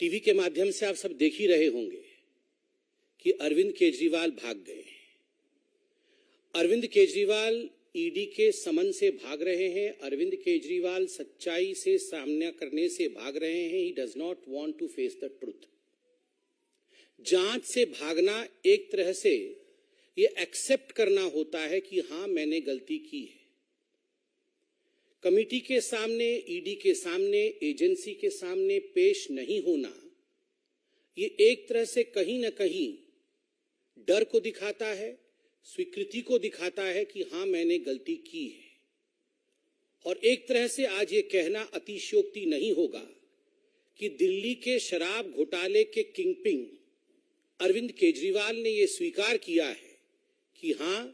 TV के माध्यम से आप सब देख ही रहे होंगे कि अरविंद केजरीवाल भाग गए। अरविंद केजरीवाल ईडी के समन से भाग रहे हैं। अरविंद केजरीवाल सच्चाई से सामना करने से भाग रहे हैं। He does not want to face the truth. जांच से भागना एक तरह से ये एक्सेप्ट करना होता है कि हां मैंने गलती की है। कमिटी के सामने, ईडी के सामने, एजेंसी के सामने पेश नहीं होना, ये एक तरह से कहीं ना कहीं डर को दिखाता है, स्वीकृति को दिखाता है कि हां मैंने गलती की है। और एक तरह से आज ये कहना अतिशयोक्ति नहीं होगा कि दिल्ली के शराब घोटाले के किंगपिन अरविंद केजरीवाल ने ये स्वीकार किया है कि हां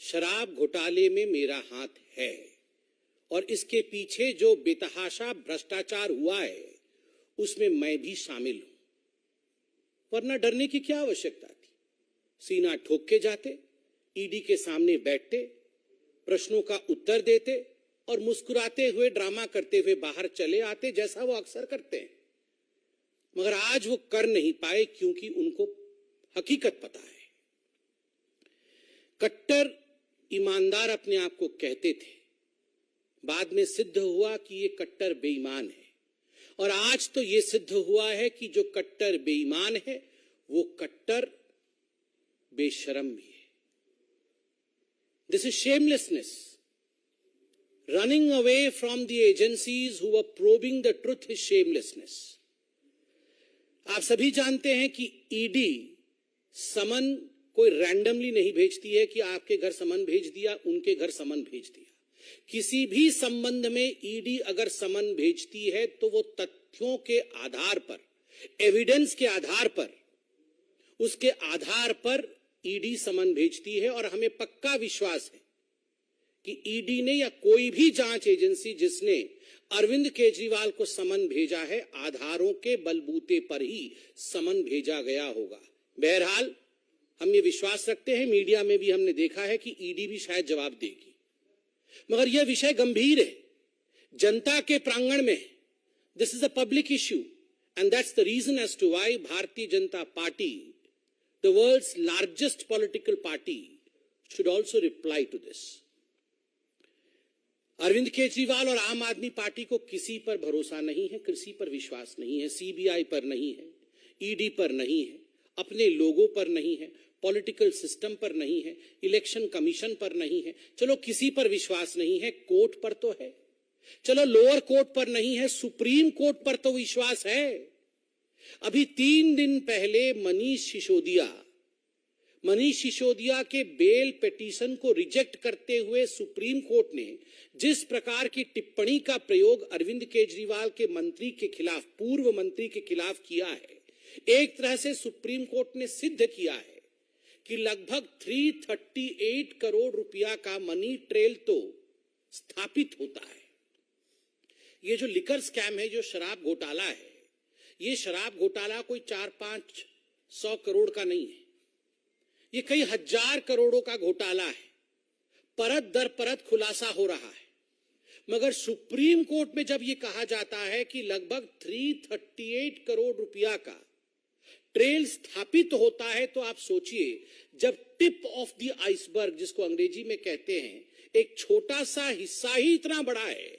शराब घोटाले में मेरा हाथ है और इसके पीछे जो बेतहाशा भ्रष्टाचार हुआ है उसमें मैं भी शामिल हूं। वरना डरने की क्या आवश्यकता थी? सीना ठोक के जाते, ईडी के सामने बैठते, प्रश्नों का उत्तर देते और मुस्कुराते हुए, ड्रामा करते हुए बाहर चले आते, जैसा वो अक्सर करते हैं। मगर आज वो कर नहीं पाए क्योंकि उनको हकीकत पता है। कट्टर ईमानदार अपने आप को कहते थे, बाद में सिद्ध हुआ कि ये कट्टर बेईमान है। और आज तो ये सिद्ध हुआ है कि जो कट्टर बेईमान है वो कट्टर बेशरम भी है। This is shamelessness, running away from the agencies who were probing the truth is shamelessness. आप सभी जानते हैं कि ईडी समन कोई रैंडमली नहीं भेजती है कि आपके घर समन भेज दिया, उनके घर समन भेज दिया। किसी भी संबंध में ईडी अगर समन भेजती है तो वो तथ्यों के आधार पर, एविडेंस के आधार पर, उसके आधार पर ईडी समन भेजती है। और हमें पक्का विश्वास है कि ईडी ने या कोई भी जांच एजेंसी जिसने अरविंद केजरीवाल को समन भेजा है, आधारों के बलबूते पर ही समन भेजा गया होगा। बहरहाल हम ये विश्वास रखते हैं, मीडिया में भी हमने देखा है कि ईडी भी शायद जवाब देगी। मगर यह विषय गंभीर है, जनता के प्रांगण में है। This is a public issue and that's the reason as to why Bharatiya Janata Party, the world's largest political party, should also reply to this. Arvind Kejriwal और आम आदमी पार्टी को किसी पर भरोसा नहीं है, किसी पर विश्वास नहीं है। सीबीआई पर नहीं है, ईडी पर नहीं है, अपने लोगों पर नहीं है, पॉलिटिकल सिस्टम पर नहीं है, इलेक्शन कमीशन पर नहीं है। चलो किसी पर विश्वास नहीं है, कोर्ट पर तो है। चलो लोअर कोर्ट पर नहीं है, सुप्रीम कोर्ट पर तो विश्वास है। अभी 3 दिन पहले मनीष सिसोदिया के बेल पिटीशन को रिजेक्ट करते हुए सुप्रीम कोर्ट ने जिस प्रकार की टिप्पणी का प्रयोग अरविंद केजरीवाल के मंत्री के खिलाफ, पूर्व मंत्री के खिलाफ किया है, एक तरह से सुप्रीम कोर्ट ने सिद्ध किया है कि लगभग 338 करोड़ रुपया का मनी ट्रेल तो स्थापित होता है। ये जो लिकर स्कैम है, जो शराब घोटाला है, ये शराब घोटाला कोई 400-500 करोड़ का नहीं है, ये कई हजार करोड़ों का घोटाला है। परत दर परत खुलासा हो रहा है। मगर सुप्रीम कोर्ट में जब ये कहा जाता है कि लगभग 338 करोड़ रुपया का ट्रेल स्थापित होता है, तो आप सोचिए, जब टिप ऑफ द आइसबर्ग जिसको अंग्रेजी में कहते हैं, एक छोटा सा हिस्सा ही इतना बड़ा है,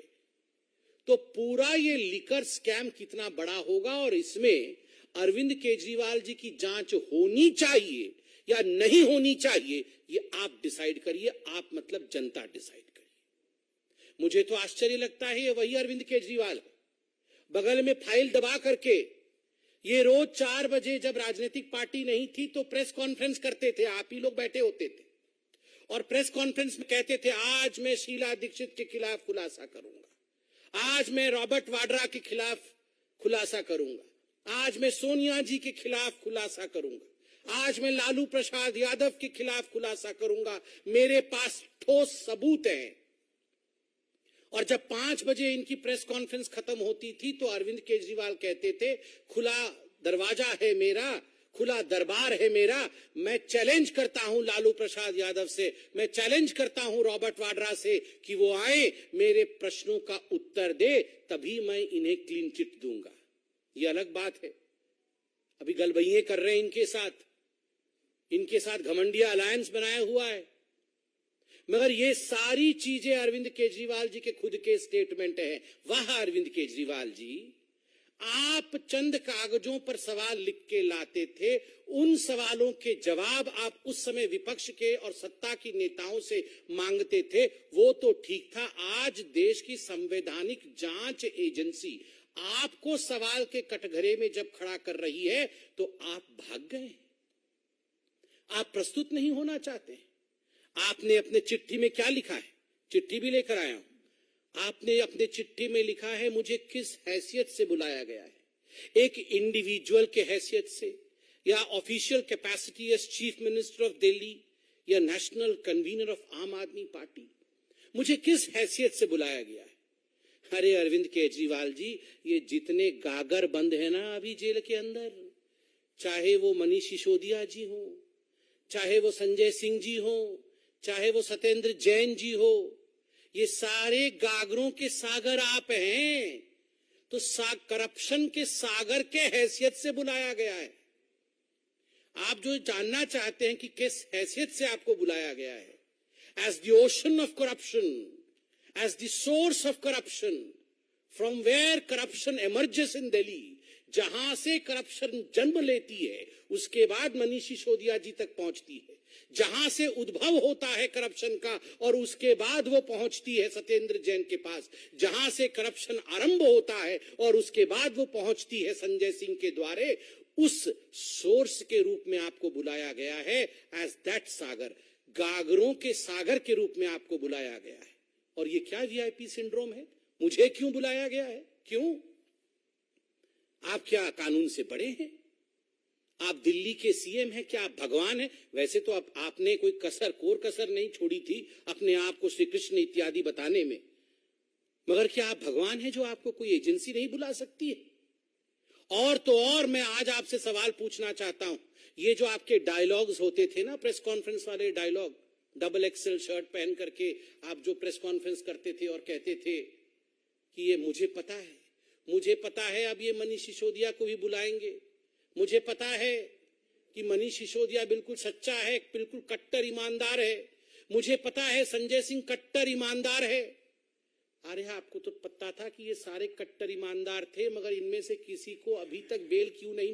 तो पूरा ये लिकर स्कैम कितना बड़ा होगा। और इसमें अरविंद केजरीवाल जी की जांच होनी चाहिए या नहीं होनी चाहिए, ये आप डिसाइड करिए। आप मतलब जनता डिसाइड करिए। मुझे तो आश्चर्य लगता है, ये वही अरविंद केजरीवाल है, बगल में फाइल दबा करके ये रोज 4 बजे जब राजनीतिक पार्टी नहीं थी तो प्रेस कॉन्फ्रेंस करते थे, आप ही लोग बैठे होते थे और प्रेस कॉन्फ्रेंस में कहते थे, आज मैं शीला दीक्षित के खिलाफ खुलासा करूंगा, आज मैं रॉबर्ट वाड्रा के खिलाफ खुलासा करूंगा, आज मैं सोनिया जी के खिलाफ खुलासा करूंगा, आज मैं लालू प्रसाद यादव के खिलाफ खुलासा करूंगा, मेरे पास ठोस सबूत हैं। और जब 5 बजे इनकी प्रेस कॉन्फ्रेंस खत्म होती थी तो अरविंद केजरीवाल कहते थे, खुला दरवाजा है मेरा, खुला दरबार है मेरा, मैं चैलेंज करता हूं लालू प्रसाद यादव से, मैं चैलेंज करता हूं रॉबर्ट वाड्रा से कि वो आए, मेरे प्रश्नों का उत्तर दे, तभी मैं इन्हें क्लीन चिट दूंगा। ये अलग बात है। अभी गलबइये कर रहे हैं इनके साथ घमंडिया अलायंस बनाया हुआ है। मगर ये सारी चीजें अरविंद केजरीवाल जी के खुद के स्टेटमेंट है। वाह अरविंद केजरीवाल जी, आप चंद कागजों पर सवाल लिख के लाते थे, उन सवालों के जवाब आप उस समय विपक्ष के और सत्ता की नेताओं से मांगते थे, वो तो ठीक था। आज देश की संवैधानिक जांच एजेंसी आपको सवाल के कटघरे में जब खड़ा कर रही है तो आप भाग गए। आप प्रस्तुत नहीं होना चाहते। आपने अपने चिट्ठी में क्या लिखा है? चिट्ठी भी लेकर आया हूं। आपने अपने चिट्ठी में लिखा है, मुझे किस हैसियत से बुलाया गया है, एक इंडिविजुअल के हैसियत से, या official capacity as chief minister of Delhi, या नेशनल कन्वीनर ऑफ आम आदमी पार्टी, मुझे किस हैसियत से बुलाया गया है? अरे अरविंद केजरीवाल जी, ये जितने गागर बंद है ना अभी जेल के अंदर, चाहे वो मनीष सिसोदिया जी हो, चाहे वो संजय सिंह जी हो, चाहे वो सत्येंद्र जैन जी हो, ये सारे गागरों के सागर आप हैं। तो करप्शन के सागर के हैसियत से बुलाया गया है। आप जो जानना चाहते हैं कि किस हैसियत से आपको बुलाया गया है, as the ocean of corruption, as the source of corruption, from where corruption emerges in Delhi, जहां से करप्शन जन्म लेती है उसके बाद मनीष सिसोदिया जी तक पहुंचती है, जहां से उद्भव होता है करप्शन का और उसके बाद वो पहुंचती है सत्येंद्र जैन के पास, जहां से करप्शन आरंभ होता है और उसके बाद वो पहुंचती है संजय सिंह के द्वारे, उस सोर्स के रूप में आपको बुलाया गया है। एज दैट सागर, गागरों के सागर के रूप में आपको बुलाया गया है। और ये क्या वीआईपी सिंड्रोम है? मुझे क्यों बुलाया गया है? क्यों? आप क्या कानून से बड़े हैं? आप दिल्ली के सीएम हैं? क्या आप भगवान हैं? वैसे तो आपने कोई कोर कसर नहीं छोड़ी थी अपने आप को श्री कृष्ण इत्यादि बताने में, मगर क्या आप भगवान हैं जो आपको कोई एजेंसी नहीं बुला सकती है? और तो और मैं आज आपसे सवाल पूछना चाहता हूं, ये जो आपके डायलॉग्स होते थे ना, प्रेस कॉन्फ्रेंस वाले डायलॉग, डबल एक्सेल शर्ट पहन करके आप जो प्रेस कॉन्फ्रेंस करते थे और कहते थे कि ये मुझे पता है अब ये मनीष सिसोदिया को भी बुलाएंगे, मुझे पता है कि मनीष सिसोदिया बिल्कुल सच्चा है, बिल्कुल कट्टर ईमानदार है, मुझे पता है संजय सिंह कट्टर ईमानदार है। अरे आपको तो पता था कि ये सारे कट्टर ईमानदार थे, मगर इनमें से किसी को अभी तक बेल क्यों नहीं मिली?